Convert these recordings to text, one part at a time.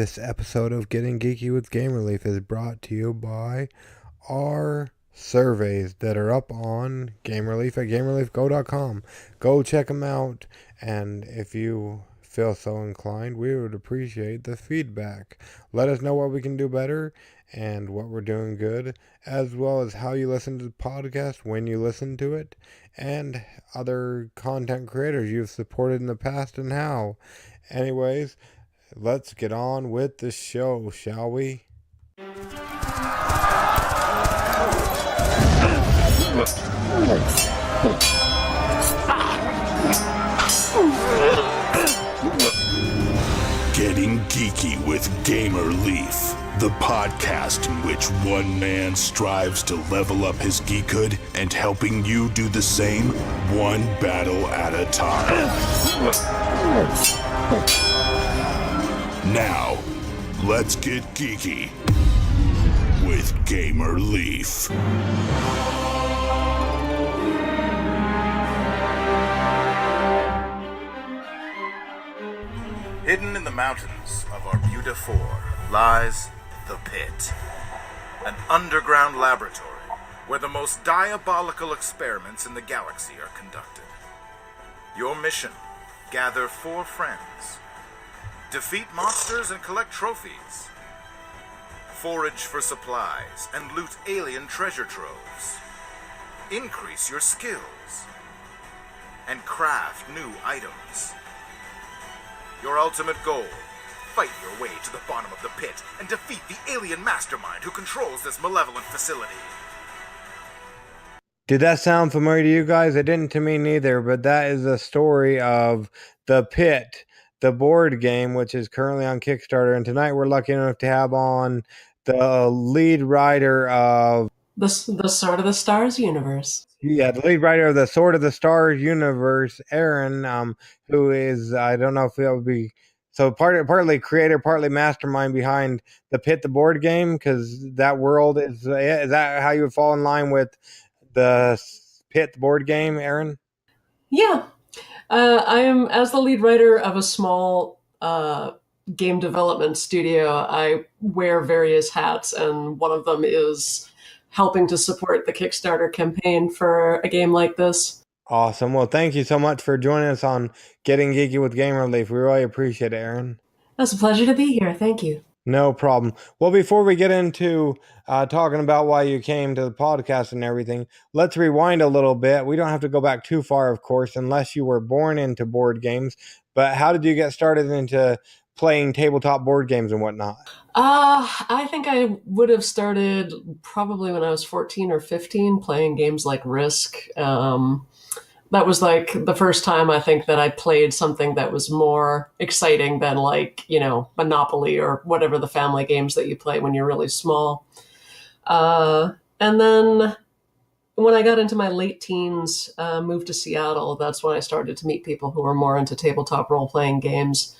This episode of Getting Geeky with Game Relief is brought to you by our surveys that are up on Game Relief at GameReliefGo.com. Go check them out, and if you feel so inclined, we would appreciate the feedback. Let us know what we can do better and what we're doing good, as well as how you listen to the podcast, when you listen to it, and other content creators you've supported in the past and how. Anyways, let's get on with the show, shall we? Getting Geeky with Gamer Leaf, the podcast in which one man strives to level up his geekhood and helping you do the same, one battle at a time. Now, let's get geeky with Gamer Leaf. Hidden in the mountains of Arbuda 4 lies the Pit, an underground laboratory where the most diabolical experiments in the galaxy are conducted. Your mission: gather 4 friends, defeat monsters and collect trophies, forage for supplies and loot alien treasure troves, increase your skills, and craft new items. Your ultimate goal: fight your way to the bottom of the pit and defeat the alien mastermind who controls this malevolent facility. Did that sound familiar to you guys? It didn't to me neither, but that is the story of The Pit, the board game, which is currently on Kickstarter. And tonight we're lucky enough to have on the lead writer of The Sword of the Stars universe. the lead writer of the Sword of the Stars universe, Arinn, who is, I don't know if it would be, so partly creator, partly mastermind behind The Pit, the board game, because that world is that how you would fall in line with the Pit, the board game, Arinn? Yeah. I am, as the lead writer of a small game development studio, I wear various hats, and one of them is helping to support the Kickstarter campaign for a game like this. Awesome. Well, thank you so much for joining us on Getting Geeky with Game Relief. We really appreciate it, Arinn. It's a pleasure to be here. Thank you. No problem. Well, before we get into talking about why you came to the podcast and everything, let's rewind a little bit. We don't have to go back too far, of course, unless you were born into board games. But how did you get started into playing tabletop board games and whatnot? I think I would have started probably when I was 14 or 15 playing games like Risk. That was like the first time I think that I played something that was more exciting than like, Monopoly or whatever the family games that you play when you're really small. And then when I got into my late teens, moved to Seattle, that's when I started to meet people who were more into tabletop role-playing games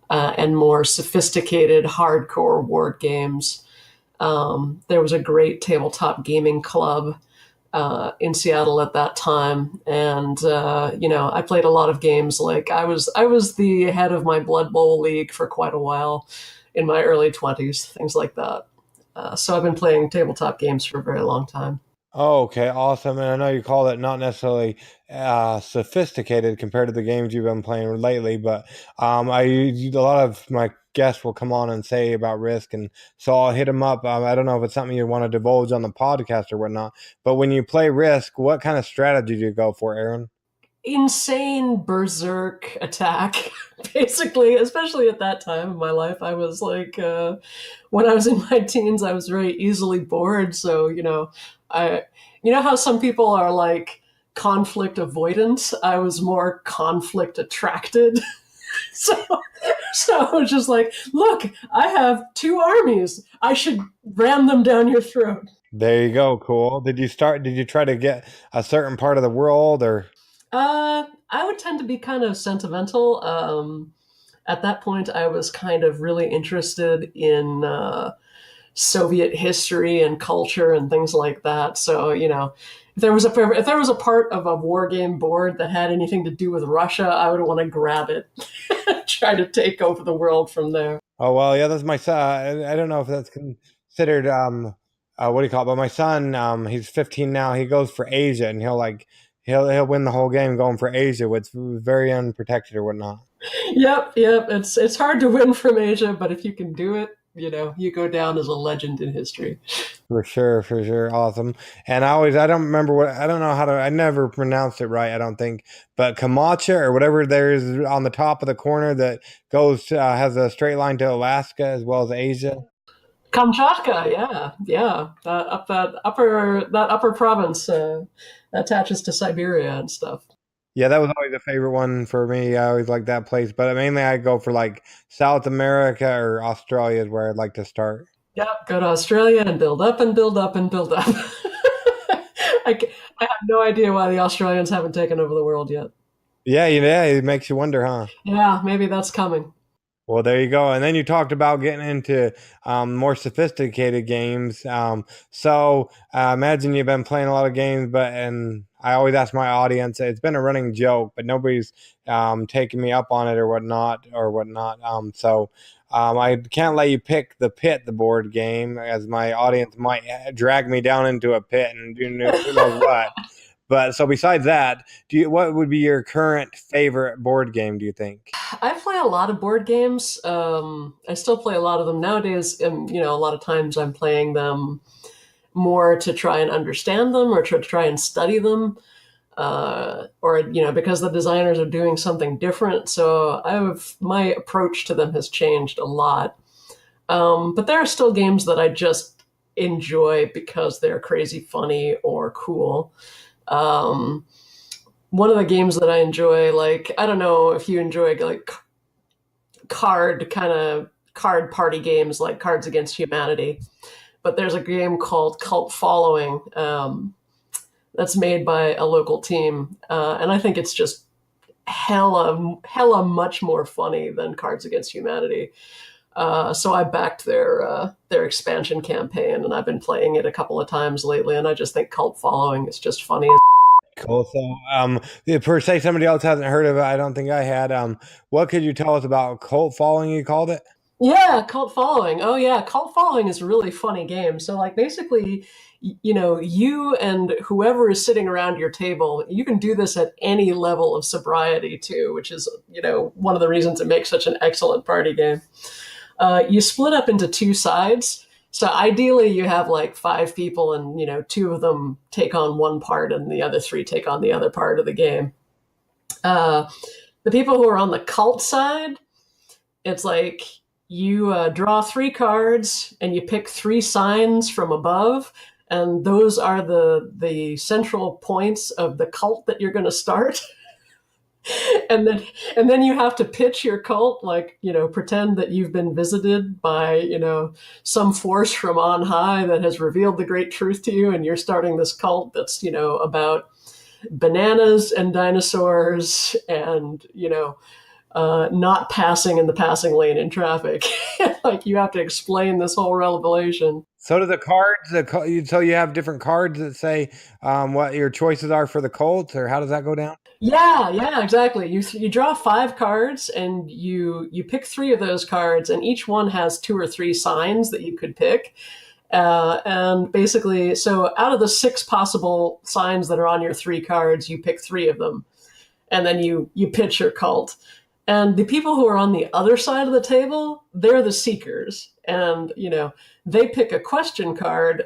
and more sophisticated, hardcore board games. There was a great tabletop gaming club in Seattle at that time, and I played a lot of games. Like I was the head of my Blood Bowl league for quite a while in my early 20s, things like that. So I've been playing tabletop games for a very long time. Oh, okay, awesome. And I know you call it not necessarily sophisticated compared to the games you've been playing lately, but a lot of my guests will come on and say about Risk, and so I'll hit them up. I don't know if it's something you want to divulge on the podcast or whatnot, but when you play Risk, what kind of strategy do you go for, Arinn? Insane berserk attack, basically, especially at that time of my life. I was like, when I was in my teens, I was very easily bored. So, how some people are like conflict avoidant? I was more conflict attracted. So I was just like, look, I have 2 armies. I should ram them down your throat. There you go. Cool. Did you try to get a certain part of the world, or? I would tend to be kind of sentimental. At that point, I was kind of really interested in Soviet history and culture and things like that. So, if there was a part of a war game board that had anything to do with Russia, I would want to grab it, try to take over the world from there. Oh well, yeah, that's my son. I don't know if that's considered what do you call it? But my son, he's 15 now. He goes for Asia, and he'll win the whole game going for Asia, with very unprotected or whatnot. Yep. It's hard to win from Asia, but if you can do it, you go down as a legend in history. For sure, awesome. And I don't remember I don't know how to, I never pronounced it right, I don't think, but Kamacha or whatever there is on the top of the corner that has a straight line to Alaska as well as Asia. Kamchatka, yeah, that upper province attaches to Siberia and stuff. Yeah, that was always a favorite one for me. I always liked that place, but mainly I go for like South America or Australia is where I'd like to start. Yep, go to Australia and build up and build up and build up. I have no idea why the Australians haven't taken over the world yet. Yeah, yeah, it makes you wonder, huh? Yeah, maybe that's coming. Well, there you go. And then you talked about getting into more sophisticated games. So imagine you've been playing a lot of games, and I always ask my audience. It's been a running joke, but nobody's taking me up on it or whatnot or whatnot. I can't let you pick the pit, the board game, as my audience might drag me down into a pit and do who knows what. But so besides that, what would be your current favorite board game? Do you think? I play a lot of board games. I still play a lot of them nowadays. A lot of times I'm playing them more to try and understand them or to try and study them, or because the designers are doing something different. So my approach to them has changed a lot. But there are still games that I just enjoy because they're crazy funny or cool. Um, One of the games that I enjoy, like, I don't know if you enjoy like card party games like Cards Against Humanity, but there's a game called Cult Following, that's made by a local team, and I think it's just hella much more funny than Cards Against Humanity. So I backed their expansion campaign, and I've been playing it a couple of times lately, and I just think Cult Following is just funny. Cool. So, per se, somebody else hasn't heard of it. I don't think I had. What could you tell us about Cult Following? You called it? Yeah, Cult Following. Oh yeah, Cult Following is a really funny game. So like basically, you and whoever is sitting around your table, you can do this at any level of sobriety too, which is, one of the reasons it makes such an excellent party game. You split up into two sides. So ideally you have like five people and, two of them take on one part and the other three take on the other part of the game. The people who are on the cult side, it's like you draw three cards and you pick three signs from above, and those are the central points of the cult that you're going to start. And then you have to pitch your cult, like, pretend that you've been visited by, some force from on high that has revealed the great truth to you, and you're starting this cult that's, about bananas and dinosaurs and, not passing in the passing lane in traffic. Like, you have to explain this whole revelation. So do the cards, so you have different cards that say what your choices are for the Colts, or how does that go down? Yeah, exactly. You draw five cards, and you pick three of those cards, and each one has two or three signs that you could pick. And basically, so out of the six possible signs that are on your three cards, you pick three of them, and then you pitch your cult. And the people who are on the other side of the table, they're the seekers, and they pick a question card.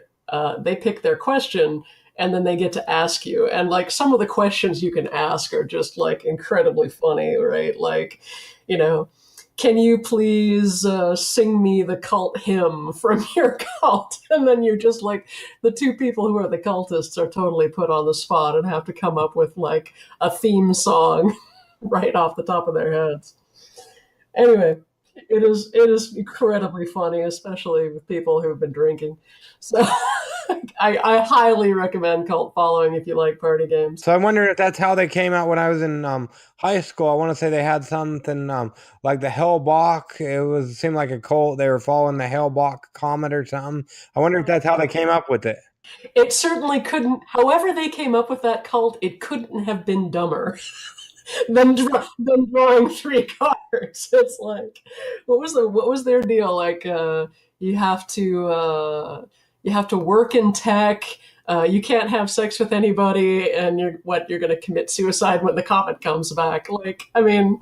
They pick their question, and then they get to ask you. And like some of the questions you can ask are just like incredibly funny, right? Like, can you please sing me the cult hymn from your cult? And then you're just like, the two people who are the cultists are totally put on the spot and have to come up with like a theme song right off the top of their heads. Anyway, it is incredibly funny, especially with people who've been drinking. So I highly recommend Cult Following if you like party games. So I'm wondering if that's how they came out when I was in high school. I want to say they had something like the Hellbach. It seemed like a cult. They were following the Hellbach comet or something. I wonder if that's how they came up with it. It certainly couldn't. However they came up with that cult, it couldn't have been dumber than drawing three cards. It's like, what was their deal? Like, you have to work in tech. You can't have sex with anybody, and you're going to commit suicide when the comet comes back. Like, I mean,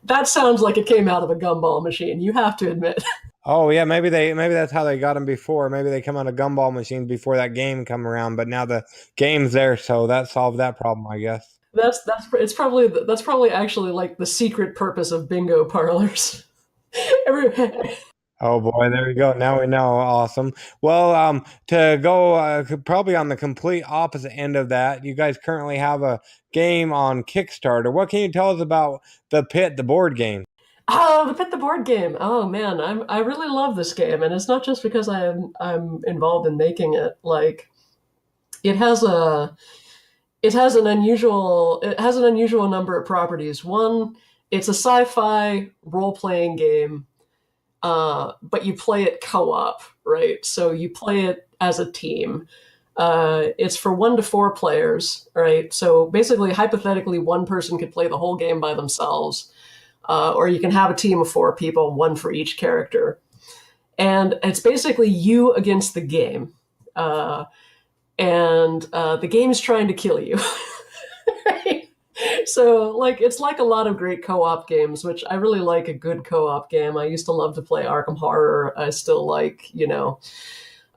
that sounds like it came out of a gumball machine. You have to admit. Oh yeah, maybe that's how they got them before. Maybe they come out of gumball machines before that game come around, but now the game's there, so that solved that problem, I guess. That's probably actually like the secret purpose of bingo parlors. Every, Oh boy, there we go. Now we know. Awesome. Well, to go probably on the complete opposite end of that, you guys currently have a game on Kickstarter. What can you tell us about the Pit, the board game? Oh, the Pit the board game. Oh man, I really love this game, and it's not just because I'm involved in making it. Like, it has a it has an unusual number of properties. One, it's a sci-fi role-playing game, but you play it co-op, right? So you play it as a team. It's for 1 to 4 players, right? So basically, hypothetically, one person could play the whole game by themselves, or you can have a team of 4 people, one for each character. And it's basically you against the game. And the game's trying to kill you. Right? So, like, it's like a lot of great co-op games, which I really like a good co-op game. I used to love to play Arkham Horror. I still like,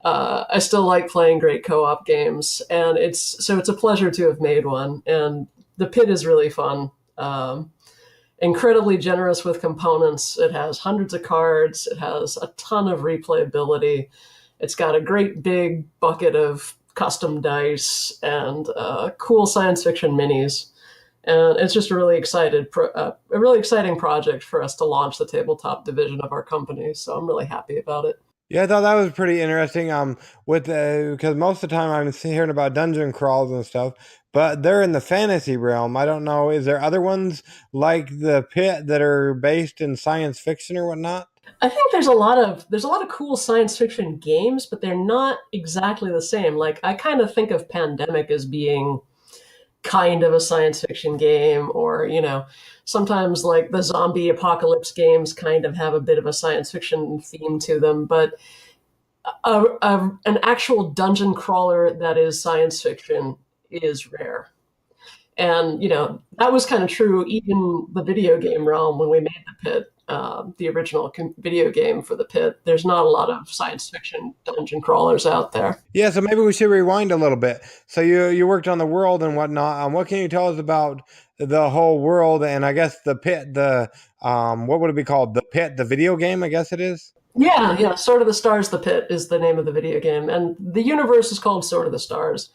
I still like playing great co-op games, and it's a pleasure to have made one. And the Pit is really fun. Incredibly generous with components. It has hundreds of cards. It has a ton of replayability. It's got a great big bucket of custom dice and cool science fiction minis. And it's just a really exciting project for us to launch the tabletop division of our company. So I'm really happy about it. Yeah, I thought that was pretty interesting. With because most of the time I'm hearing about dungeon crawls and stuff, but they're in the fantasy realm. I don't know. Is there other ones like the Pit that are based in science fiction or whatnot? I think there's a lot of cool science fiction games, but they're not exactly the same. Like, I kind of think of Pandemic as being kind of a science fiction game, or sometimes like the zombie apocalypse games kind of have a bit of a science fiction theme to them. But an actual dungeon crawler that is science fiction is rare. And that was kind of true even the video game realm when we made the Pit. The original video game for the Pit, there's not a lot of science fiction dungeon crawlers out there. Yeah, so maybe we should rewind a little bit. So you worked on the world and whatnot. What can you tell us about the whole world and I guess the Pit, the what would it be called? The Pit, the video game, I guess it is? Yeah. Sword of the Stars, the Pit is the name of the video game, and the universe is called Sword of the Stars.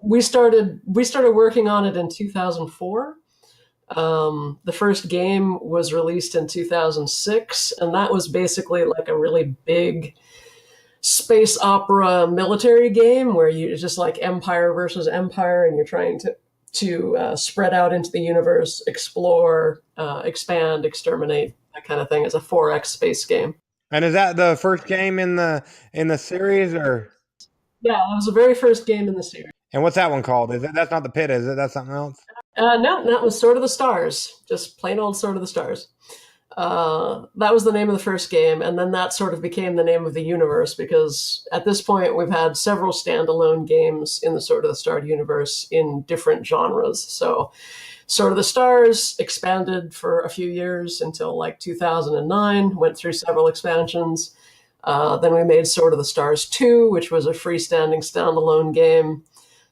We started working on it in 2004. The first game was released in 2006, and that was basically like a really big space opera military game where you just like Empire versus Empire, and you're trying to spread out into the universe, explore, expand, exterminate, that kind of thing. It's a 4X space game. And is that the first game in the series, or? Yeah, it was the very first game in the series. And what's that one called? That's not the Pit, is it? That's something else? No, that was Sword of the Stars. Just plain old Sword of the Stars. That was the name of the first game, and then that sort of became the name of the universe, because at this point we've had several standalone games in the Sword of the Stars universe in different genres. So Sword of the Stars expanded for a few years until like 2009, went through several expansions. Then we made Sword of the Stars 2, which was a freestanding standalone game,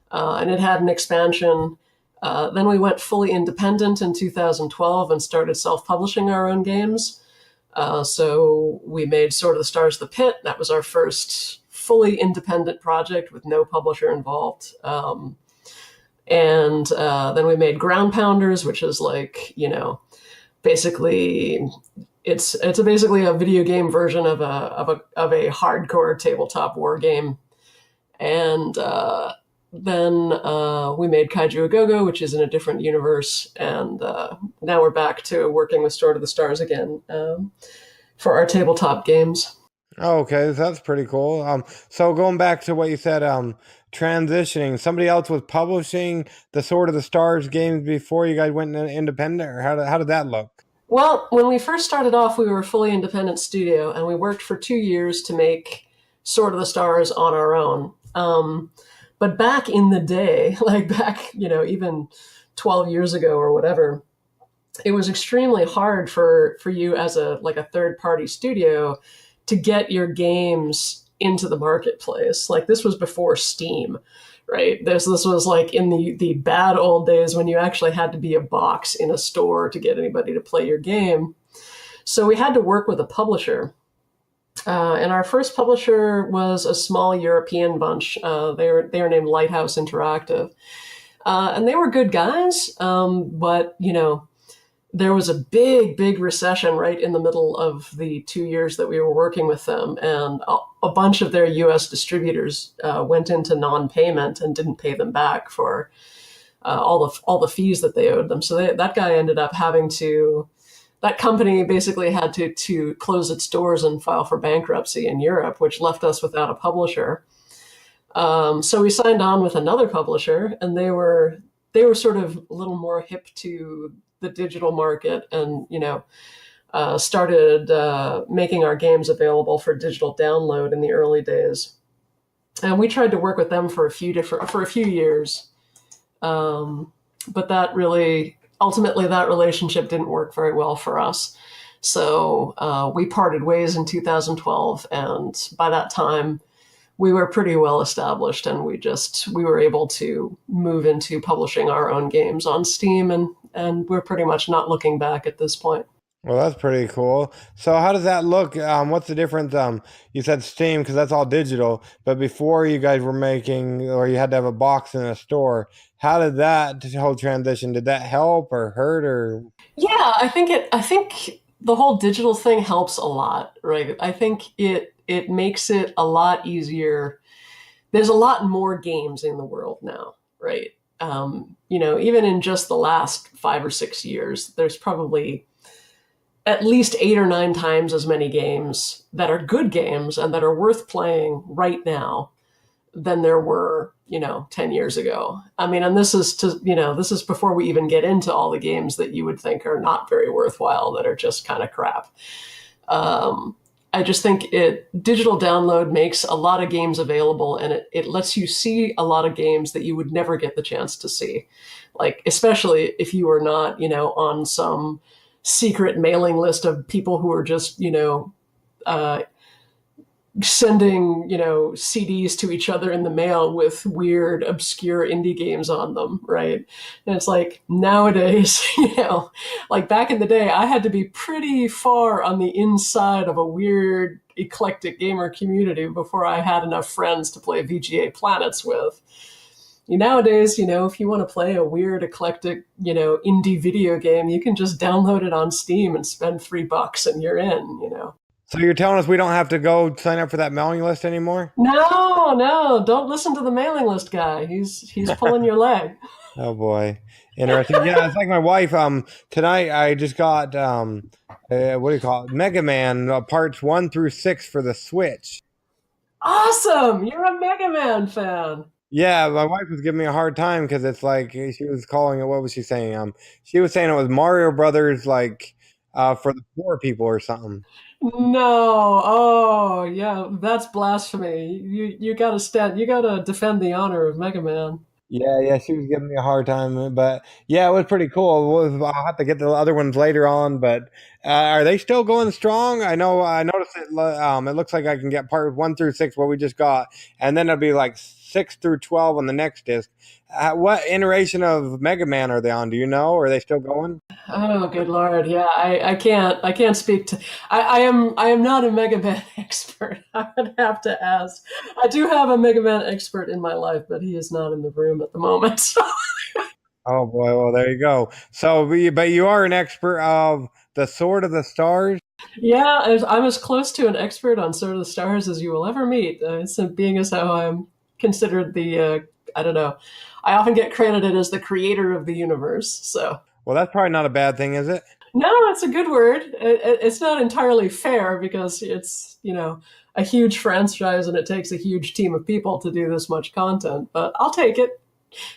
and it had an expansion. Then we went fully independent in 2012 and started self-publishing our own games. So we made Sword of the Stars The Pit. That was our first fully independent project with no publisher involved. And then we made Ground Pounders, which is like, basically it's basically a video game version of a hardcore tabletop war game. And then we made Kaiju A Go-Go, which is in a different universe, and now we're back to working with Sword of the Stars again for our tabletop games. Oh, okay, that's pretty cool. So going back to what you said, transitioning? Somebody else was publishing the Sword of the Stars games before you guys went independent, or how did that look? Well, when we first started off, we were a fully independent studio, and we worked for 2 years to make Sword of the Stars on our own. But back in the day, like back, even 12 years ago or whatever, it was extremely hard for you as a third party studio to get your games into the marketplace. Like this was before Steam, right? This was like in the bad old days when you actually had to be a box in a store to get anybody to play your game. So we had to work with a publisher. And our first publisher was a small European bunch. They were named Lighthouse Interactive. And they were good guys, but, there was a big recession right in the middle of the 2 years that we were working with them. And a bunch of their US distributors went into non-payment and didn't pay them back for all the fees that they owed them. So that guy ended up that company basically had to close its doors and file for bankruptcy in Europe, which left us without a publisher. So we signed on with another publisher, and they were sort of a little more hip to the digital market, and started making our games available for digital download in the early days. And we tried to work with them for a few years, but ultimately that relationship didn't work very well for us. So we parted ways in 2012, and by that time we were pretty well established, and we were able to move into publishing our own games on Steam, and we're pretty much not looking back at this point. Well, that's pretty cool. So how does that look? What's the difference? You said Steam because that's all digital, but before you guys were making, or you had to have a box in a store, how did that whole transition, did that help or hurt or? Yeah, I think the whole digital thing helps a lot, right? I think it makes it a lot easier. There's a lot more games in the world now, right? Even in just the last 5 or 6 years, there's probably at least 8 or 9 times as many games that are good games and that are worth playing right now than there were, 10 years ago. I mean, and this is before we even get into all the games that you would think are not very worthwhile, that are just kind of crap. I just think digital download makes a lot of games available, and it lets you see a lot of games that you would never get the chance to see. Like, especially if you are not, on some secret mailing list of people who are just, sending, CDs to each other in the mail with weird, obscure indie games on them, right? And it's like nowadays, like back in the day, I had to be pretty far on the inside of a weird, eclectic gamer community before I had enough friends to play VGA Planets with. Nowadays, if you want to play a weird, eclectic, indie video game, you can just download it on Steam and spend $3 and you're in. So you're telling us we don't have to go sign up for that mailing list anymore? No, don't llisten to the mailing list guy. He's pulling your leg. Oh boy, interesting. Yeah, it's like my wife. Tonight I just got what do you call it? Mega Man parts 1 through 6 for the Switch. Awesome! You're a Mega Man fan. Yeah, my wife was giving me a hard time because it's like she was calling it. What was she saying? She was saying it was Mario Brothers, like for the poor people or something. No, oh yeah, that's blasphemy. You gotta defend the honor of Mega Man. Yeah, she was giving me a hard time, but yeah, it was pretty cool. I'll have to get the other ones later on, but are they still going strong? I know, I noticed it. It looks like I can get part 1 through 6, what we just got, and then it'll be like 6 through 12 on the next disc. What iteration of Mega Man are they on? Do you know? Are they still going? Oh, good Lord. Yeah, I can't speak to, I am not a Mega Man expert. I would have to ask. I do have a Mega Man expert in my life, but he is not in the room at the moment. So. Oh boy, well there you go. So, but you are an expert of the Sword of the Stars? Yeah, I'm as close to an expert on Sword of the Stars as you will ever meet. Being as how I'm considered the, I don't know, I often get credited as the creator of the universe, so. Well, that's probably not a bad thing, is it? No, it's a good word. It's not entirely fair because it's, a huge franchise and it takes a huge team of people to do this much content, but I'll take it.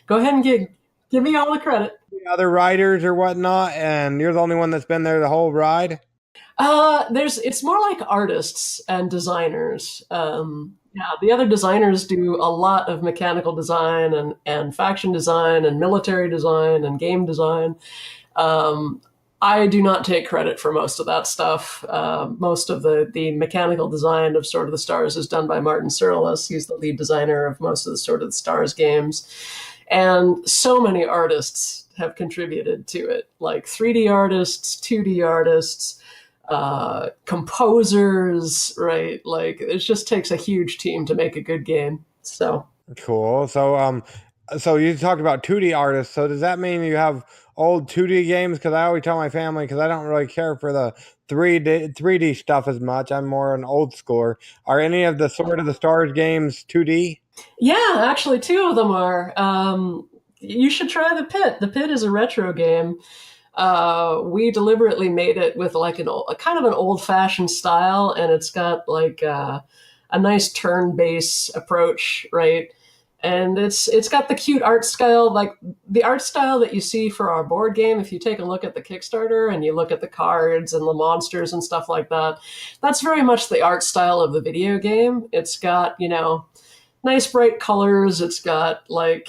Go ahead and give me all the credit. The other riders or whatnot, and you're the only one that's been there the whole ride? It's more like artists and designers. Yeah, the other designers do a lot of mechanical design and faction design and military design and game design. Um, I do not take credit for most of that stuff. Most of the mechanical design of Sword of the Stars is done by Martin Sirlis. He's the lead designer of most of the Sword of the Stars games. And so many artists have contributed to it, like 3D artists, 2D artists, composers, right? Like it just takes a huge team to make a good game. So Cool. So you talked about 2D artists. So does that mean you have old 2D games? Because I always tell my family, because I don't really care for the 3D stuff as much. I'm more an old schooler. Are any of the Sword of the Stars games 2D? yeah, actually, two of them are. You should try the Pit. The Pit is a retro game. We deliberately made it with like a kind of an old fashioned style, and it's got like a nice turn based approach, right? And it's got the cute art style, like the art style that you see for our board game. If you take a look at the Kickstarter and you look at the cards and the monsters and stuff like that, that's very much the art style of the video game. It's got nice bright colors. It's got like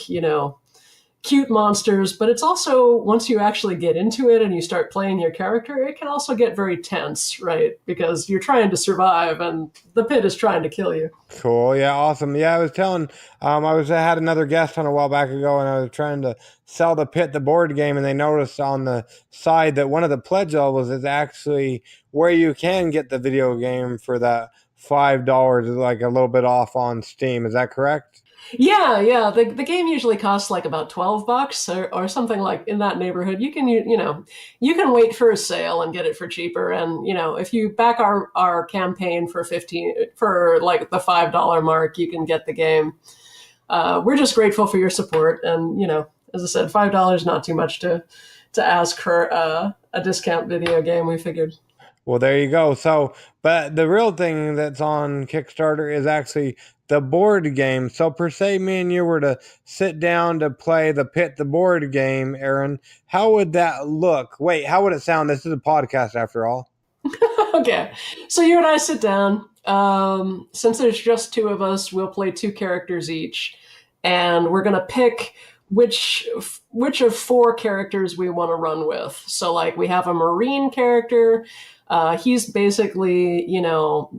cute monsters, but it's also, once you actually get into it and you start playing your character, it can also get very tense, right? Because you're trying to survive and the pit is trying to kill you. Cool. Yeah. Awesome. Yeah. I was telling, I had another guest on a while back ago, and I was trying to sell the Pit, the board game, and they noticed on the side that one of the pledge levels is actually where you can get the video game for that $5, like a little bit off on Steam. Is that correct? Yeah. The game usually costs like about $12 or something like in that neighborhood. You can wait for a sale and get it for cheaper. And if you back our campaign for 15 for like the $5 mark, you can get the game. We're just grateful for your support, and as I said, $5 not too much to ask for a discount video game. We figured. Well, there you go. So, but the real thing that's on Kickstarter is actually the board game. So, per se, me and you were to sit down to play the Pit, the board game, Arinn, how would that look? Wait, how would it sound? This is a podcast after all. Okay, so you and I sit down. Since there's just two of us, we'll play two characters each, and we're gonna pick which of four characters we want to run with. So, like, we have a Marine character. He's basically,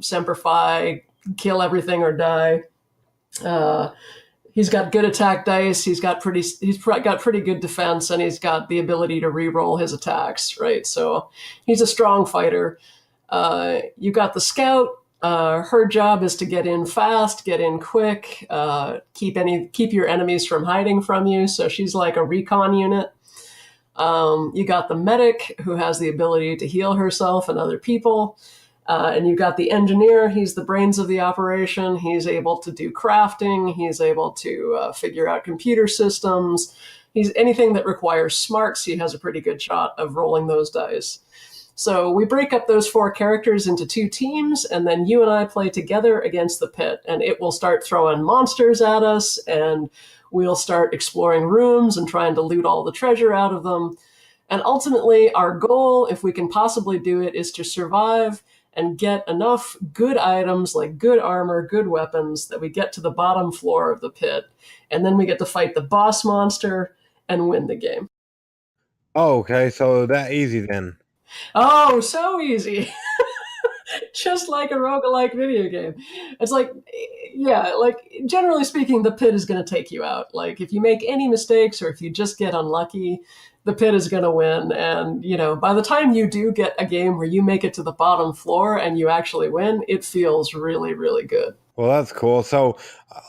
Semper Fi, kill everything or die. He's got good attack dice. He's got pretty good defense, and he's got the ability to re-roll his attacks. Right, so he's a strong fighter. You got the scout. Her job is to get in fast, get in quick, keep your enemies from hiding from you. So she's like a recon unit. You got the medic, who has the ability to heal herself and other people. And you got the engineer. He's the brains of the operation. He's able to do crafting. He's able to figure out computer systems. He's anything that requires smarts. He has a pretty good shot of rolling those dice. So we break up those four characters into two teams, and then you and I play together against the pit, and it will start throwing monsters at us, and we'll start exploring rooms and trying to loot all the treasure out of them. And ultimately, our goal, if we can possibly do it, is to survive and get enough good items, like good armor, good weapons, that we get to the bottom floor of the pit. And then we get to fight the boss monster and win the game. Oh, okay. So that easy then. Oh, so easy. Just like a roguelike video game. It's like, yeah, like generally speaking, the pit is going to take you out. Like if you make any mistakes or if you just get unlucky, the pit is going to win. And, by the time you do get a game where you make it to the bottom floor and you actually win, it feels really, really good. Well, that's cool. So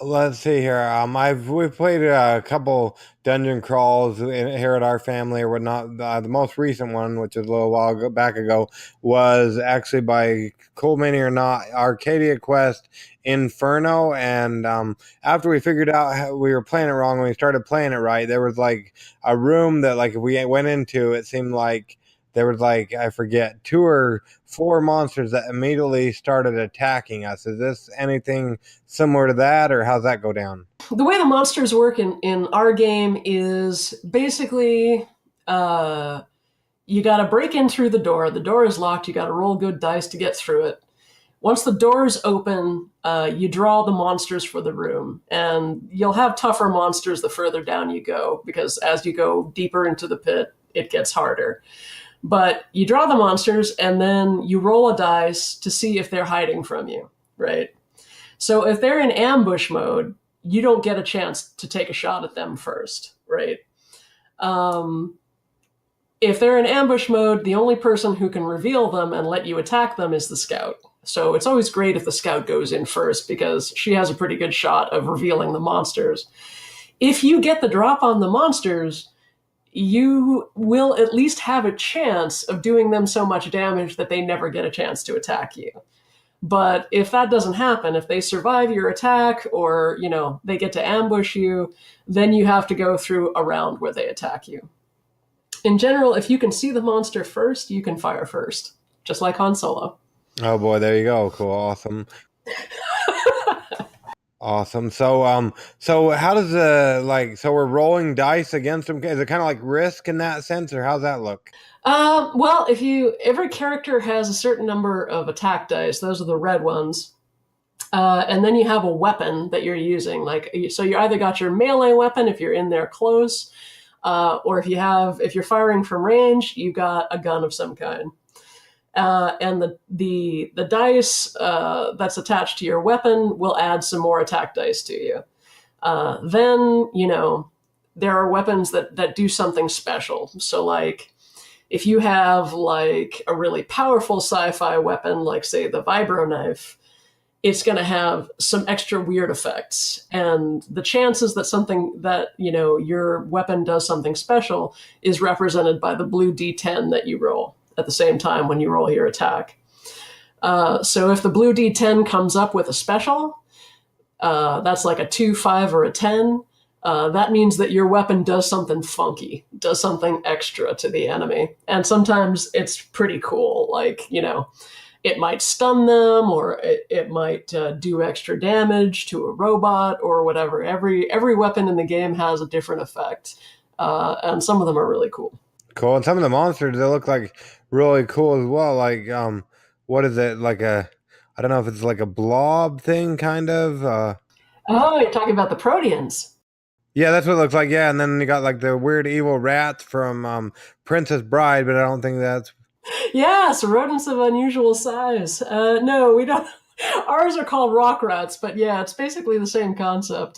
let's see here. We've played a couple dungeon crawls here at our family or whatnot. The most recent one, which is a little while back ago, was actually by cool mini or not Arcadia Quest Inferno. And after we figured out how we were playing it wrong, when we started playing it right, there was like a room that, like, if we went into, it seemed like there was like, I forget, 2 or 4 monsters that immediately started attacking us. Is this anything similar to that, or how's that go down? The way the monsters work in our game is basically you got to break in through the door. The door is locked. You got to roll good dice to get through it. Once the doors open, you draw the monsters for the room, and you'll have tougher monsters the further down you go, because as you go deeper into the pit, it gets harder. But you draw the monsters, and then you roll a dice to see if they're hiding from you, right? So if they're in ambush mode, you don't get a chance to take a shot at them first, right? If they're in ambush mode, the only person who can reveal them and let you attack them is the scout. So it's always great if the scout goes in first, because she has a pretty good shot of revealing the monsters. If you get the drop on the monsters, you will at least have a chance of doing them so much damage that they never get a chance to attack you. But if that doesn't happen, if they survive your attack, or, they get to ambush you, then you have to go through a round where they attack you. In general, if you can see the monster first, you can fire first, just like Han Solo. Oh boy, there you go. Cool, awesome. Awesome. So how does so we're rolling dice against them? Is it kind of like Risk in that sense, or how's that look? Well, every character has a certain number of attack dice. Those are the red ones. And then you have a weapon that you're using. So you either got your melee weapon if you're in there close, or if you're firing from range, you got a gun of some kind. And the dice that's attached to your weapon will add some more attack dice to you. Then, there are weapons that do something special. So, if you have, a really powerful sci-fi weapon, like, say, the vibro knife, it's going to have some extra weird effects. And the chances that your weapon does something special is represented by the blue D10 that you roll at the same time when you roll your attack. So if the blue D10 comes up with a special, that's like a 2, 5, or a 10, that means that your weapon does something funky, does something extra to the enemy. And sometimes it's pretty cool. It might stun them, or it might do extra damage to a robot or whatever. Every weapon in the game has a different effect, and some of them are really cool. Cool. And some of the monsters, they look like really cool as well. What is it? I don't know if it's like a blob thing, kind of. Oh, you're talking about the Proteans. Yeah, that's what it looks like. Yeah, and then you got the weird evil rats from Princess Bride, but I don't think that's. Yes, rodents of unusual size. No, we don't. Ours are called rock rats, but yeah, it's basically the same concept.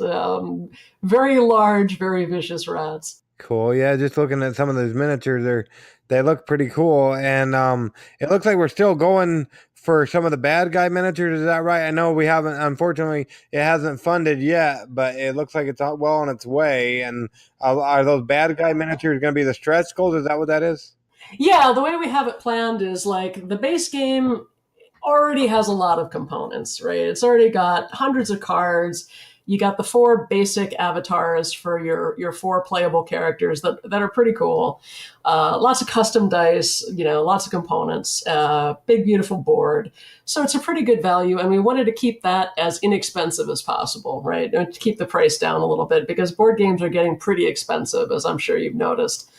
Very large, very vicious rats. Cool. Yeah, just looking at some of those miniatures, they look pretty cool, and it looks like we're still going for some of the bad guy miniatures. Is that right? I know we haven't. Unfortunately, it hasn't funded yet, but it looks like it's well on its way. And are those bad guy miniatures going to be the stretch goals? Is that what that is? Yeah, the way we have it planned is the base game already has a lot of components, right? It's already got hundreds of cards. You got the 4 basic avatars for your 4 playable characters that are pretty cool. Lots of custom dice, lots of components, big, beautiful board. So it's a pretty good value. And we wanted to keep that as inexpensive as possible, right? And to keep the price down a little bit, because board games are getting pretty expensive, as I'm sure you've noticed.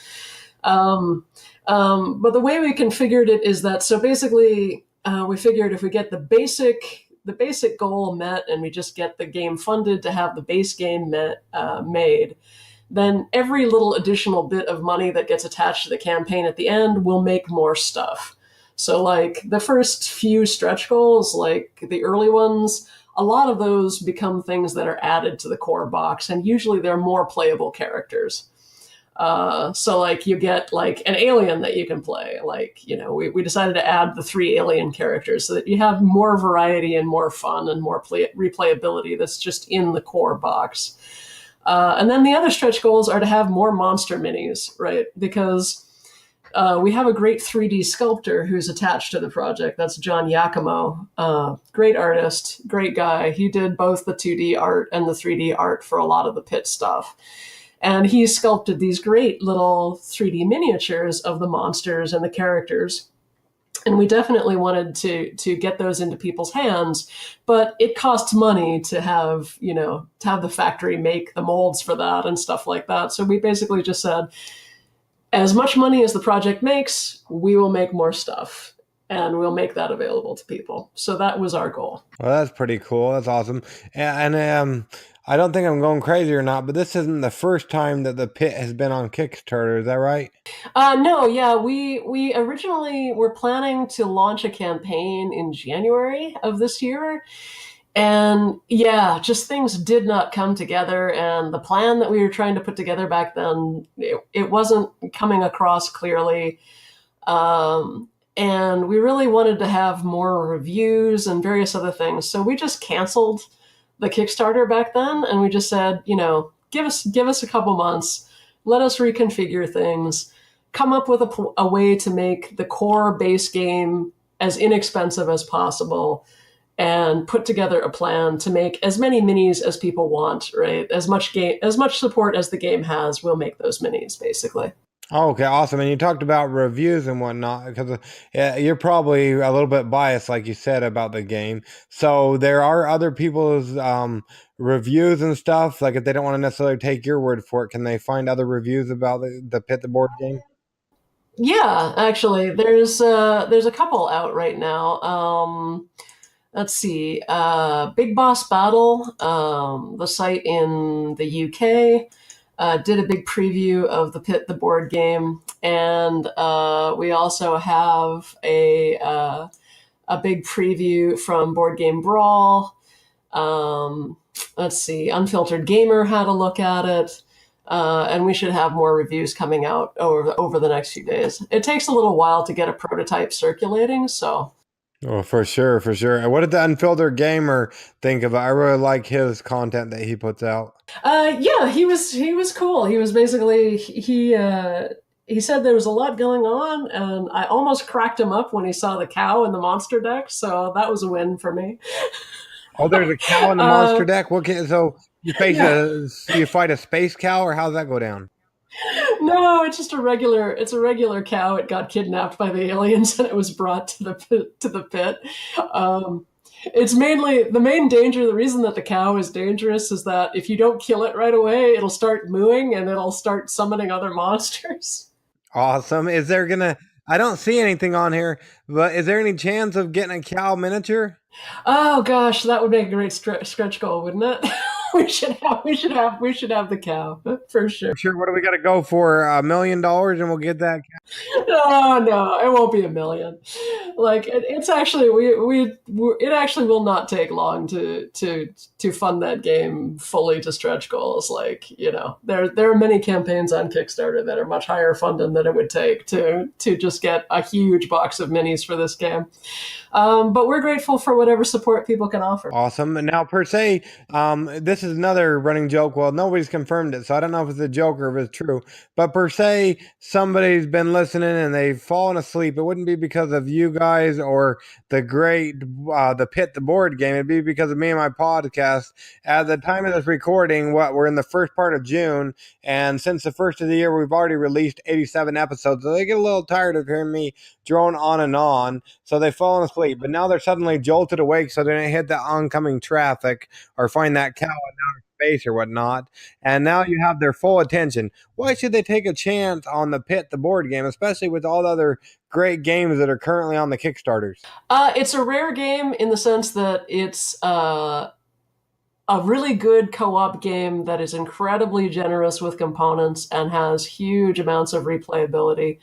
But the way we configured it is that, so basically, we figured if we get the basic goal met, and we just get the game funded to have the base game made, then every little additional bit of money that gets attached to the campaign at the end will make more stuff. So the first few stretch goals, the early ones, a lot of those become things that are added to the core box, and usually they're more playable characters. So you get an alien that you can play. We decided to add the 3 alien characters so that you have more variety and more fun and more replayability that's just in the core box. And then the other stretch goals are to have more monster minis, right? Because we have a great 3D sculptor who's attached to the project. That's John Giacomo. Great artist, great guy. He did both the 2D art and the 3D art for a lot of the pit stuff. And he sculpted these great little 3D miniatures of the monsters and the characters. And we definitely wanted to get those into people's hands, but it costs money to have, to have the factory make the molds for that and stuff like that. So we basically just said, as much money as the project makes, we will make more stuff and we'll make that available to people. So that was our goal. Well, that's pretty cool. That's awesome. And I don't think I'm going crazy or not, but this isn't the first time that the pit has been on Kickstarter. Is that right? No, yeah, we originally were planning to launch a campaign in January of this year. And yeah, just things did not come together. And the plan that we were trying to put together back then, it wasn't coming across clearly. And we really wanted to have more reviews and various other things. So we just canceled the Kickstarter back then. And we just said, give us a couple months, let us reconfigure things, come up with a way to make the core base game as inexpensive as possible, and put together a plan to make as many minis as people want, right? As much support as the game has, we'll make those minis, basically. Oh, okay, awesome. And you talked about reviews and whatnot because you're probably a little bit biased, like you said, about the game. So there are other people's reviews and stuff. Like if they don't want to necessarily take your word for it, can they find other reviews about the Pit the Board game? Yeah, actually, there's a couple out right now. Let's see, Big Boss Battle, the site in the UK, did a big preview of the Pit the Board game, and we also have a big preview from Board Game Brawl. Let's see, Unfiltered Gamer had a look at it. And we should have more reviews coming out over the next few days. It takes a little while to get a prototype circulating, so. Oh, for sure, for sure. And what did the Unfiltered Gamer think of it? I really like his content that he puts out. Yeah, he was cool. He was basically he said there was a lot going on, and I almost cracked him up when he saw the cow in the monster deck. So that was a win for me. Oh, there's a cow in the monster deck. So you you fight a space cow, or how's that go down? No, it's just a regular cow. It got kidnapped by the aliens and it was brought to the pit. It's mainly the main danger. The reason that the cow is dangerous is that if you don't kill it right away, it'll start mooing and it'll start summoning other monsters. Awesome. I don't see anything on here, but is there any chance of getting a cow miniature? Oh gosh, that would make a great stretch goal, wouldn't it? we should have the cow for sure. Sure. What do we got to go for? $1 million, and we'll get that cow? No, it won't be $1 million. Like it's actually it actually will not take long to fund that game fully to stretch goals. Like there are many campaigns on Kickstarter that are much higher funded than it would take to just get a huge box of minis for this game. But we're grateful for whatever support people can offer. Awesome. And now, per se, this is another running joke. Well, nobody's confirmed it, so I don't know if it's a joke or if it's true. But per se, somebody's been listening and they've fallen asleep. It wouldn't be because of you guys or the Pit the Board game. It'd be because of me and my podcast. At the time of this recording, we're in the first part of June, and since the first of the year, we've already released 87 episodes. So they get a little tired of hearing me drone on and on, so they've fallen asleep. But now they're suddenly jolted awake so they don't hit the oncoming traffic or find that cow in outer space or whatnot. And now you have their full attention. Why should they take a chance on the Pit the Board game, especially with all the other great games that are currently on the Kickstarters? It's a rare game in the sense that it's a really good co-op game that is incredibly generous with components and has huge amounts of replayability.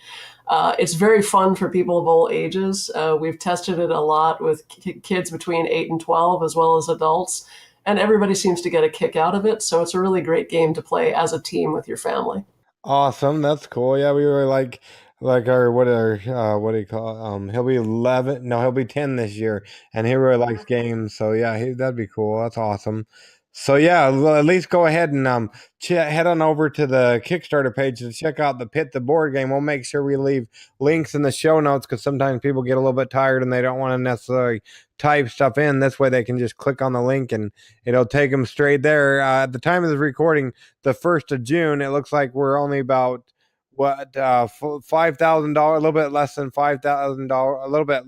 It's very fun for people of all ages. We've tested it a lot with kids between 8 and 12 as well as adults, and everybody seems to get a kick out of it. So it's a really great game to play as a team with your family. Awesome. That's cool. Yeah, we were like what do you call it? He'll be 11. No, he'll be 10 this year, and he really likes games. So yeah, that'd be cool. That's awesome. So yeah, well, at least go ahead and head on over to the Kickstarter page to check out the Pit the board game. We'll make sure we leave links in the show notes because sometimes people get a little bit tired and they don't want to necessarily type stuff in. This way they can just click on the link and it'll take them straight there. At the time of the recording, the 1st of June, it looks like we're only about $5,000, a little bit less than $5,000, a little bit.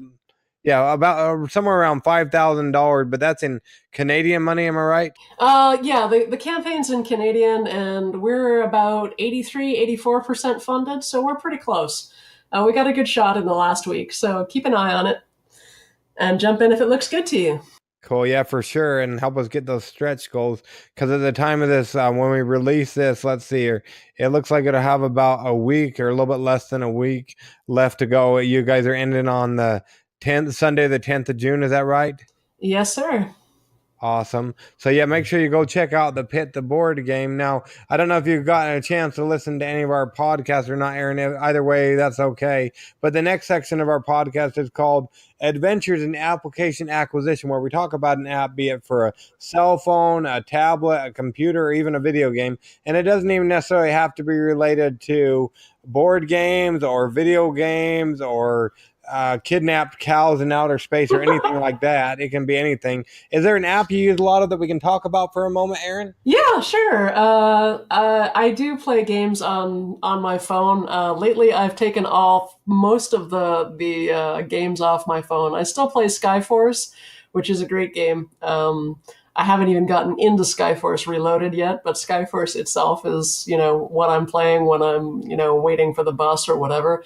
Yeah, about somewhere around $5,000, but that's in Canadian money. Am I right? Yeah, the campaign's in Canadian, and we're about 84% funded, so we're pretty close. We got a good shot in the last week, so keep an eye on it and jump in if it looks good to you. Cool, yeah, for sure, and help us get those stretch goals. Because at the time of this, when we release this, let's see here, it looks like it'll have about a week or a little bit less than a week left to go. You guys are ending on the 10th, Sunday, the 10th of June. Is that right? Yes, sir. Awesome. So yeah, make sure you go check out the Pit the board game. Now, I don't know if you've gotten a chance to listen to any of our podcasts or not, Aaron. Either way, that's okay. But the next section of our podcast is called Adventures in Application Acquisition, where we talk about an app, be it for a cell phone, a tablet, a computer, or even a video game. And it doesn't even necessarily have to be related to board games or video games or kidnapped cows in outer space or anything like that. It can be anything. Is there an app you use a lot of that we can talk about for a moment, Aaron? Yeah, sure. I do play games on my phone. Lately, I've taken off most of the games off my phone. I still play Skyforce, which is a great game. I haven't even gotten into Skyforce Reloaded yet, but Skyforce itself is, what I'm playing when I'm, waiting for the bus or whatever.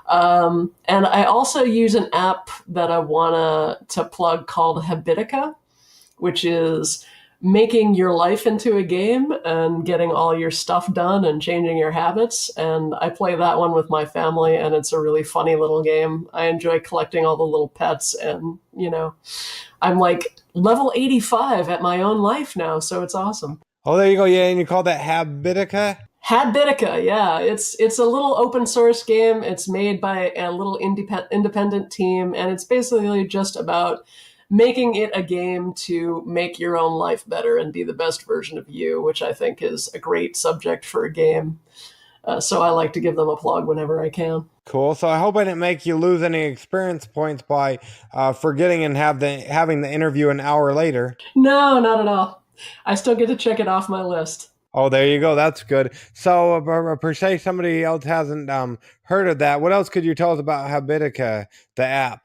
And I also use an app that I want to plug called Habitica, which is making your life into a game and getting all your stuff done and changing your habits. And I play that one with my family, and it's a really funny little game. I enjoy collecting all the little pets, and, I'm like level 85 at my own life now, so it's awesome. Oh, there you go. Yeah, and you call that Habitica? Habitica, yeah. It's a little open source game. It's made by a little independent team, and it's basically just about making it a game to make your own life better and be the best version of you, which I think is a great subject for a game. So I like to give them a plug whenever I can. Cool. So I hope I didn't make you lose any experience points by forgetting and having the interview an hour later. No, not at all. I still get to check it off my list. Oh, there you go. That's good. So, per se, somebody else hasn't heard of that. What else could you tell us about Habitica, the app?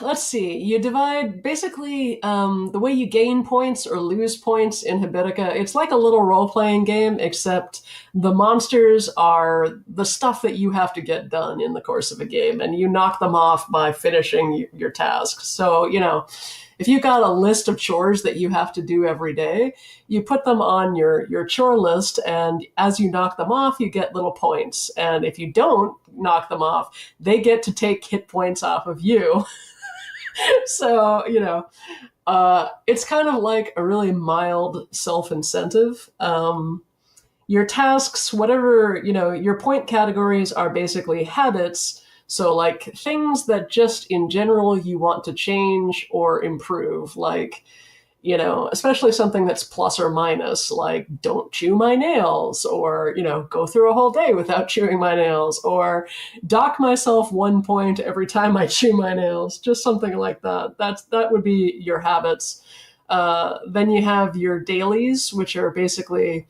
Let's see. You divide basically the way you gain points or lose points in Habitica. It's like a little role-playing game, except the monsters are the stuff that you have to get done in the course of a game, and you knock them off by finishing your tasks. So, if you've got a list of chores that you have to do every day, you put them on your chore list, and as you knock them off, you get little points. And if you don't knock them off, they get to take hit points off of you. So, it's kind of like a really mild self-incentive. Your tasks, whatever, your point categories are basically habits. So like things that just in general you want to change or improve, like, especially something that's plus or minus, like don't chew my nails, or, go through a whole day without chewing my nails, or dock myself 1 point every time I chew my nails, just something like that. That would be your habits. Then you have your dailies, which are basically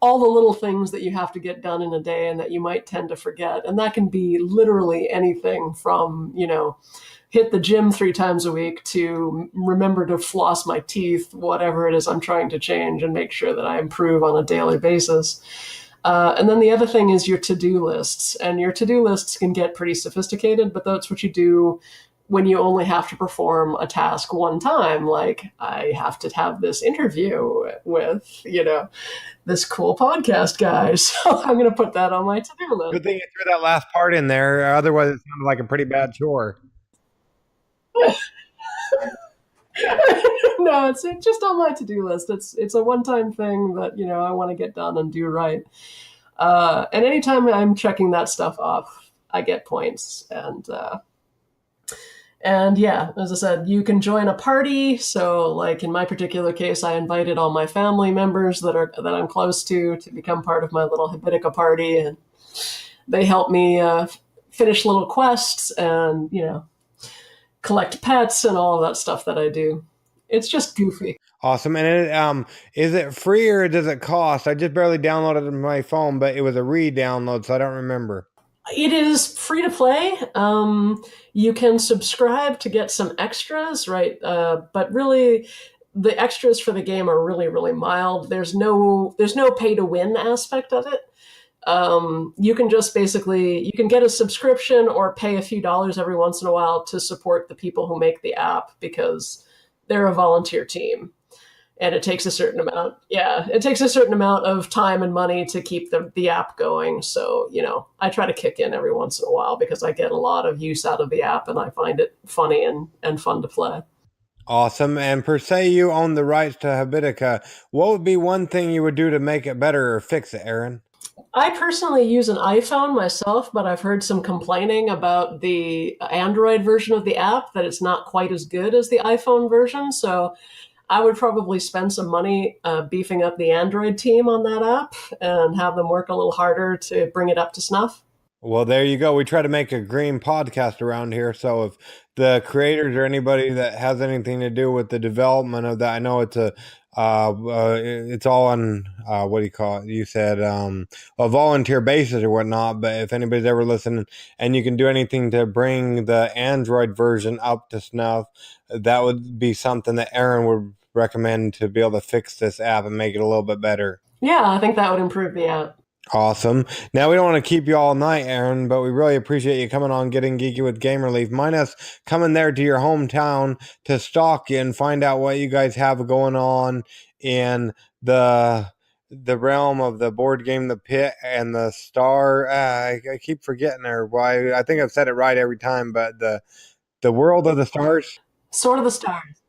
all the little things that you have to get done in a day and that you might tend to forget. And that can be literally anything from, hit the gym 3 times a week to remember to floss my teeth, whatever it is I'm trying to change and make sure that I improve on a daily basis. And then the other thing is your to-do lists. And your to-do lists can get pretty sophisticated, but that's what you do when you only have to perform a task one time. Like, I have to have this interview with, this cool podcast guy. So I'm going to put that on my to-do list. Good thing you threw that last part in there. Otherwise, it sounded like a pretty bad chore. No, it's just on my to-do list. It's a one-time thing that, I want to get done and do right. And anytime I'm checking that stuff off, I get points. And yeah, as I said, you can join a party. So, like in my particular case, I invited all my family members that I'm close to become part of my little Habitica party, and they help me finish little quests and collect pets and all of that stuff that I do. It's just goofy. Awesome. And is it free or does it cost? I just barely downloaded it on my phone, but it was a re-download, so I don't remember. It is free to play. You can subscribe to get some extras, right? But really, the extras for the game are really, really mild. There's no pay to win aspect of it. You can just basically you can get a subscription or pay a few dollars every once in a while to support the people who make the app because they're a volunteer team. And it takes a certain amount. Yeah, it takes a certain amount of time and money to keep the app going. So, I try to kick in every once in a while because I get a lot of use out of the app and I find it funny and fun to play. Awesome. And per se, you own the rights to Habitica. What would be one thing you would do to make it better or fix it, Arinn? I personally use an iPhone myself, but I've heard some complaining about the Android version of the app, that it's not quite as good as the iPhone version. So I would probably spend some money beefing up the Android team on that app and have them work a little harder to bring it up to snuff. Well, there you go. We try to make a green podcast around here. So if the creators or anybody that has anything to do with the development of that, I know it's all on what do you call it? You said a volunteer basis or whatnot. But if anybody's ever listening and you can do anything to bring the Android version up to snuff, that would be something that Arinn would recommend to be able to fix this app and make it a little bit better. Yeah, I think that would improve the app. Awesome. Now, we don't want to keep you all night, Arinn, but we really appreciate you coming on Getting Geeky with Game Relief. Mind us coming there to your hometown to stalk you and find out what you guys have going on in the realm of the board game, The Pit, and the Star. I keep forgetting there. Why? I think I've said it right every time, but the world of the stars. Sort of the stars.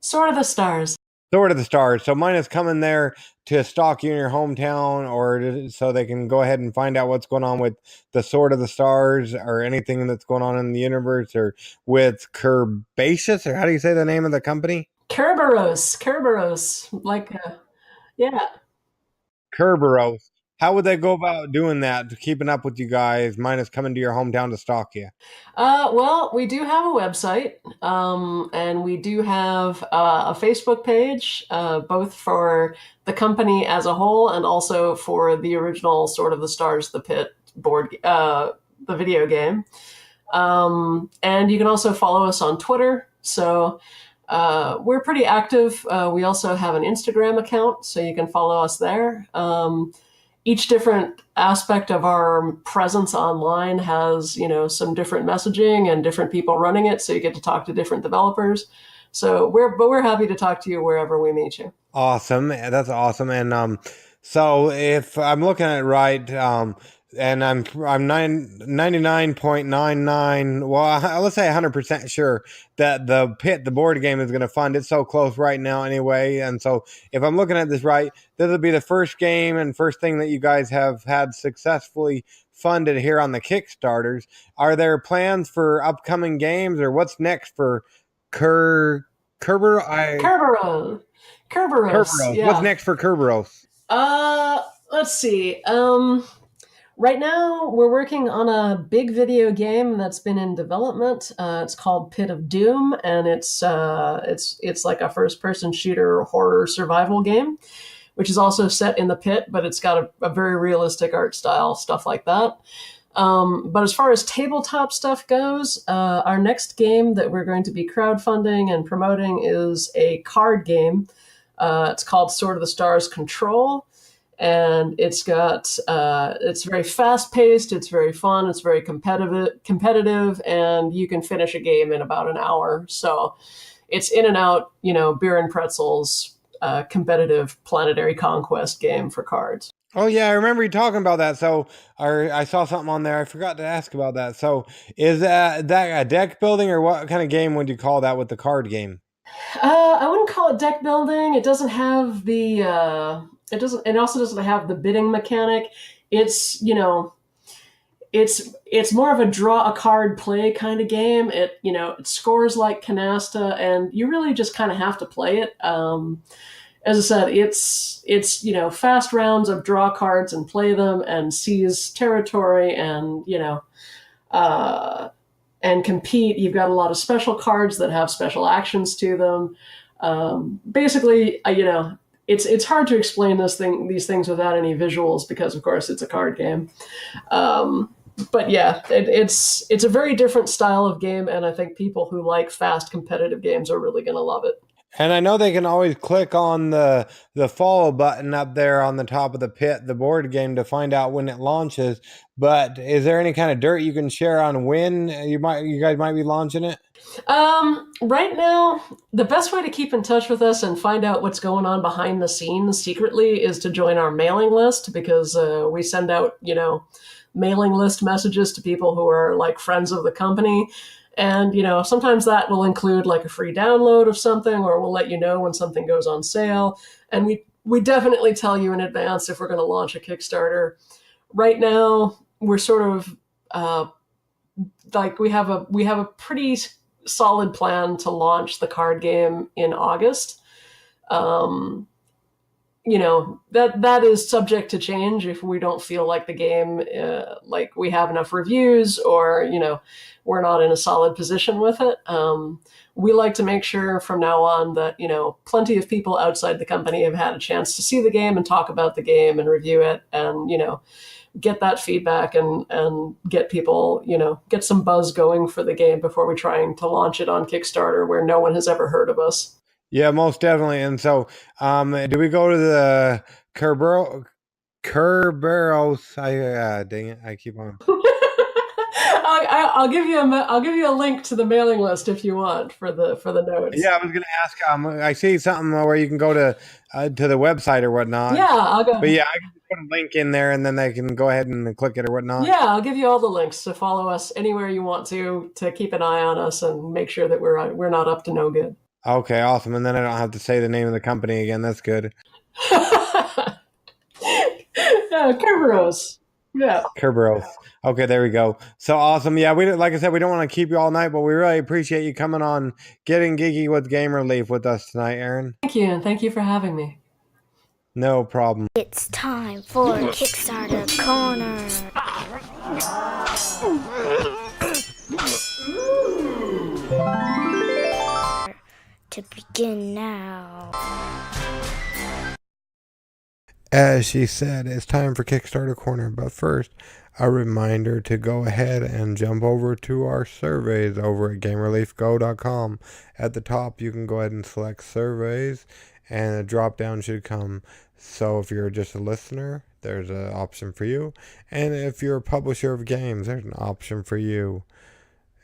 Sort of the stars. Sort of the stars. So mine is coming there to stalk you in your hometown, or so they can go ahead and find out what's going on with the Sword of the Stars or anything that's going on in the universe, or with Kerbaceous, or how do you say the name of the company? Kerberos. Yeah. Kerberos. How would they go about doing that, keeping up with you guys, minus coming to your hometown to stalk you? Well, we do have a website, and we do have a Facebook page, both for the company as a whole and also for the original Sword of the Stars, The Pit board, the video game. And you can also follow us on Twitter. So we're pretty active. We also have an Instagram account, so you can follow us there. Each different aspect of our presence online has, some different messaging and different people running it. So you get to talk to different developers. So we're happy to talk to you wherever we meet you. Awesome. That's awesome. And so if I'm looking at it right, and I'm 99.99, well, let's say 100% sure that the Pit, the board game, is going to fund. It's so close right now anyway. And so if I'm looking at this right, this will be the first game and first thing that you guys have had successfully funded here on the Kickstarters. Are there plans for upcoming games, or what's next for Kerberos? Yeah. What's next for Kerberos? Let's see. Right now, we're working on a big video game that's been in development. It's called Pit of Doom, and it's like a first-person shooter horror survival game, which is also set in the pit, but it's got a very realistic art style, stuff like that. But as far as tabletop stuff goes, our next game that we're going to be crowdfunding and promoting is a card game. It's called Sword of the Stars Control. And it's very fast paced. It's very fun. It's very competitive, and you can finish a game in about an hour. So it's in and out, beer and pretzels, competitive planetary conquest game for cards. Oh yeah, I remember you talking about that. So I saw something on there. I forgot to ask about that. So is that a deck building, or what kind of game would you call that with the card game? I wouldn't call it deck building. It doesn't have it also doesn't have the bidding mechanic. It's, it's more of a draw a card play kind of game. It scores like canasta, and you really just kind of have to play it. As I said, it's fast rounds of draw cards and play them and seize territory and uh, and compete. You've got a lot of special cards that have special actions to them. Basically, it's hard to explain these things without any visuals because, of course, it's a card game. But yeah, it's a very different style of game, and I think people who like fast competitive games are really going to love it. And I know they can always click on the follow button up there on the top of the pit, the board game, to find out when it launches. But is there any kind of dirt you can share on when you guys might be launching it? Right now, the best way to keep in touch with us and find out what's going on behind the scenes secretly is to join our mailing list, because we send out, mailing list messages to people who are like friends of the company. And, sometimes that will include like a free download of something, or we'll let you know when something goes on sale. And we definitely tell you in advance if we're going to launch a Kickstarter. Right now, we're sort of we have a pretty solid plan to launch the card game in August. That is subject to change if we don't feel like the game, like we have enough reviews, or we're not in a solid position with it. We like to make sure from now on that plenty of people outside the company have had a chance to see the game and talk about the game and review it, and get that feedback and get people, get some buzz going for the game before we're trying to launch it on Kickstarter where no one has ever heard of us. Yeah, most definitely. And so, do we go to the Kerberos? Dang it, I keep on. I'll give you a link to the mailing list if you want for the notes. Yeah, I was gonna ask. I see something where you can go to the website or whatnot. Yeah, I'll go. But yeah, I can put a link in there, and then they can go ahead and click it or whatnot. Yeah, I'll give you all the links to follow us anywhere you want to keep an eye on us and make sure that we're not up to no good. Okay, awesome. And then I don't have to say the name of the company again. That's good. Kerberos. Yeah. Kerberos. Okay, there we go. So awesome. Yeah, like I said, we don't want to keep you all night, but we really appreciate you coming on, getting geeky with Game Relief with us tonight, Arinn. Thank you, and thank you for having me. No problem. It's time for Kickstarter Corner. To begin now. As she said, it's time for Kickstarter Corner. But first, a reminder to go ahead and jump over to our surveys over at GameReliefGo.com. At the top, you can go ahead and select surveys, and a drop down should come. So if you're just a listener, there's an option for you. And if you're a publisher of games, there's an option for you.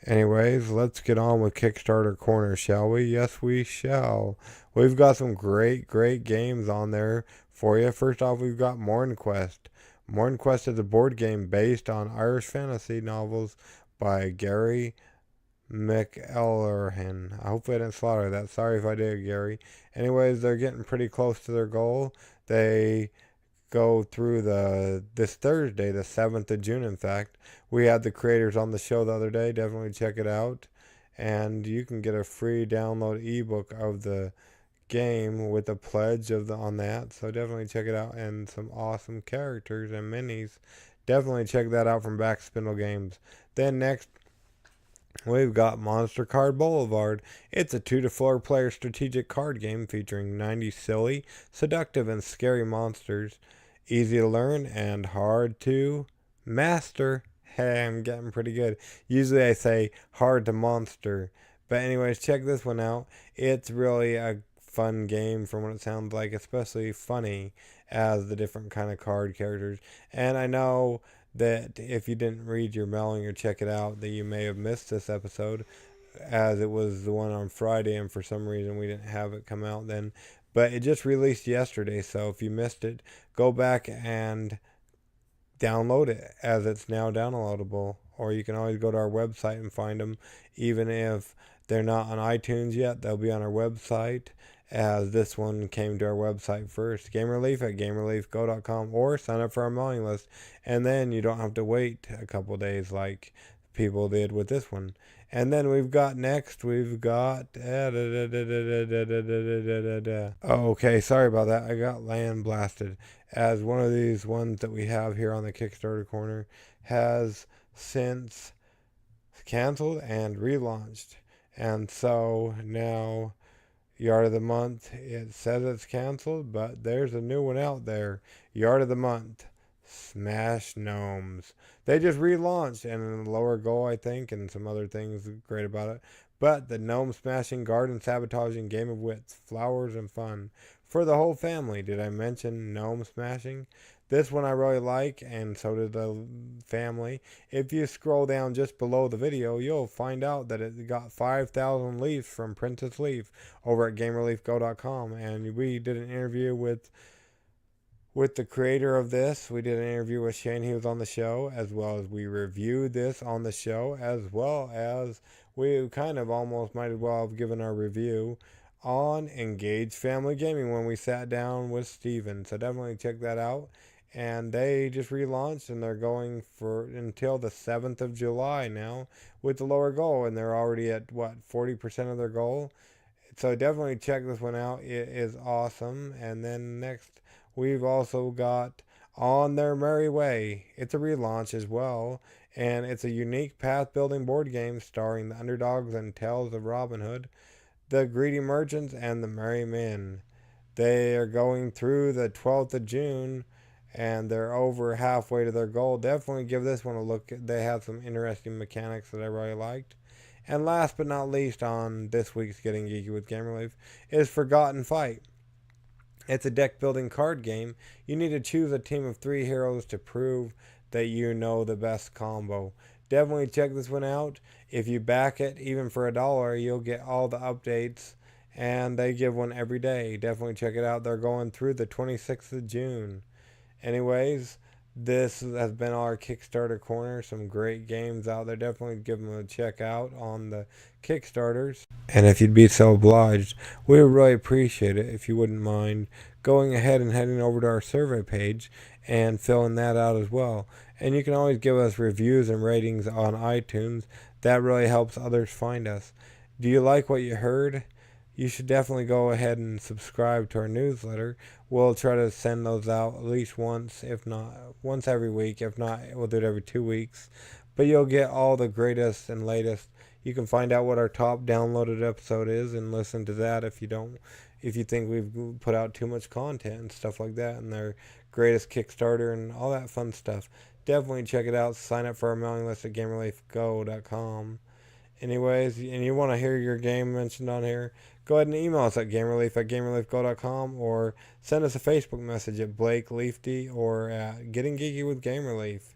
Anyways, let's get on with Kickstarter Corner, shall we? Yes, we shall. We've got some great games on there for you. First off, we've got MourneQuest. MourneQuest is a board game based on Irish fantasy novels by Gary McElrahan. I hope I didn't slaughter that. Sorry if I did, Gary. Anyways, they're getting pretty close to their goal. They go through this Thursday, the 7th of June, in fact. We had the creators on the show the other day. Definitely check it out. And you can get a free download ebook of the game with a pledge on that. So definitely check it out. And some awesome characters and minis. Definitely check that out from Backspindle Games. Then next, we've got Monster Card Boulevard. It's a 2 to 4 player strategic card game featuring 90 silly, seductive, and scary monsters. Easy to learn and hard to master. Hey, I'm getting pretty good. Usually I say hard to monster. But anyways, check this one out. It's really a fun game from what it sounds like, especially funny as the different kind of card characters. And I know that if you didn't read your mailing or check it out, that you may have missed this episode, as it was the one on Friday, and for some reason we didn't have it come out then. But it just released yesterday, so if you missed it, go back and download it, as it's now downloadable. Or you can always go to our website and find them, even if They're not on iTunes yet. They'll be on our website, as this one came to our website first. Game Relief at GameReliefGo.com, or sign up for our mailing list, and then you don't have to wait a couple days like people did with this one. And then we've got okay, sorry about that. I got land blasted, as one of these ones that we have here on the Kickstarter Corner has since canceled and relaunched. And so now, Yard of the Month, it says it's canceled, but there's a new one out there. Yard of the Month, Smash Gnomes. They just relaunched, and a lower goal, I think, and some other things great about it. But the gnome smashing, garden sabotaging game of wits, flowers, and fun for the whole family. Did I mention gnome smashing? This one I really like, and so did the family. If you scroll down just below the video, you'll find out that it got 5,000 leaves from Princess Leaf over at GameReliefGo.com, and we did an interview with the creator of this. We did an interview with Shane. He was on the show, as well as we reviewed this on the show, as well as we kind of almost might as well have given our review on Engage Family Gaming when we sat down with Steven. So definitely check that out. And they just relaunched, and they're going for until the 7th of July now with the lower goal, and they're already at 40% of their goal. So definitely check this one out. It is awesome. And then next, we've also got On Their Merry Way. It's a relaunch as well, and it's a unique path-building board game starring the underdogs and tales of Robin Hood, the greedy merchants, and the merry men. They are going through the 12th of June, and they're over halfway to their goal. Definitely give this one a look. They have some interesting mechanics that I really liked. And last but not least on this week's Getting Geeky with Game Relief is Forgotten Fight. It's a deck building card game. You need to choose a team of 3 heroes to prove that you know the best combo. Definitely check this one out. If you back it, even for $1, you'll get all the updates, and they give one every day. Definitely check it out. They're going through the 26th of June. Anyways, this has been our Kickstarter Corner. Some great games out there. Definitely give them a check out on the Kickstarters. And if you'd be so obliged, we would really appreciate it if you wouldn't mind going ahead and heading over to our survey page and filling that out as well. And you can always give us reviews and ratings on iTunes. That really helps others find us. Do you like what you heard? You should definitely go ahead and subscribe to our newsletter. We'll try to send those out at least once, if not once every week. If not, we'll do it every 2 weeks. But you'll get all the greatest and latest. You can find out what our top downloaded episode is and listen to that if you think we've put out too much content and stuff like that, and their greatest Kickstarter and all that fun stuff. Definitely check it out. Sign up for our mailing list at GameReliefGo.com. Anyways, and you want to hear your game mentioned on here, go ahead and email us at GameRelief@GameReliefGo.com, or send us a Facebook message at BlakeLeafD or at Getting Geeky with Game Relief,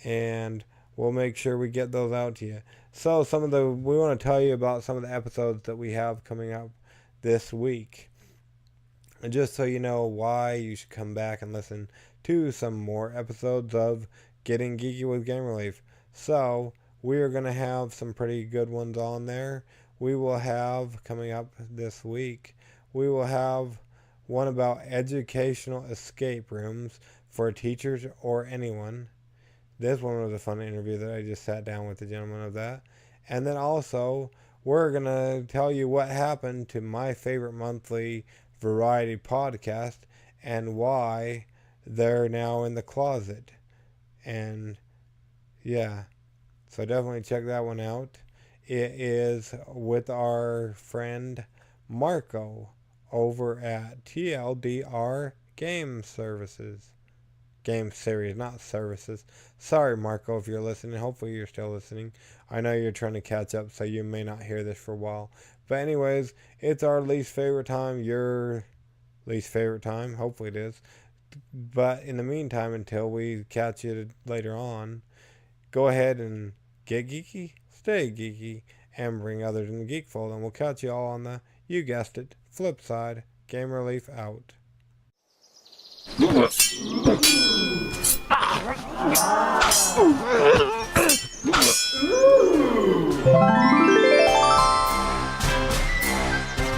and we'll make sure we get those out to you. So we want to tell you about some of the episodes that we have coming up this week, and just so you know why you should come back and listen to some more episodes of Getting Geeky with Game Relief. So we are going to have some pretty good ones on there. We will have, coming up this week, we will have one about educational escape rooms for teachers or anyone. This one was a fun interview that I just sat down with the gentleman of that. And then also, we're going to tell you what happened to my favorite monthly variety podcast and why they're now in the closet. And yeah, so definitely check that one out. It is with our friend Marco over at TLDR Game Series, not services. Sorry, Marco, if you're listening. Hopefully you're still listening. I know you're trying to catch up, so you may not hear this for a while. But anyways, it's our least favorite time, your least favorite time. Hopefully it is. But in the meantime, until we catch you later on, go ahead and get geeky, stay geeky, and bring others in the geek fold. And we'll catch you all on the, you guessed it, flip side. Game Relief out.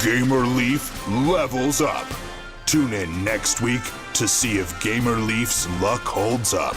Gamer Leaf levels up. Tune in next week to see if Gamer Leaf's luck holds up.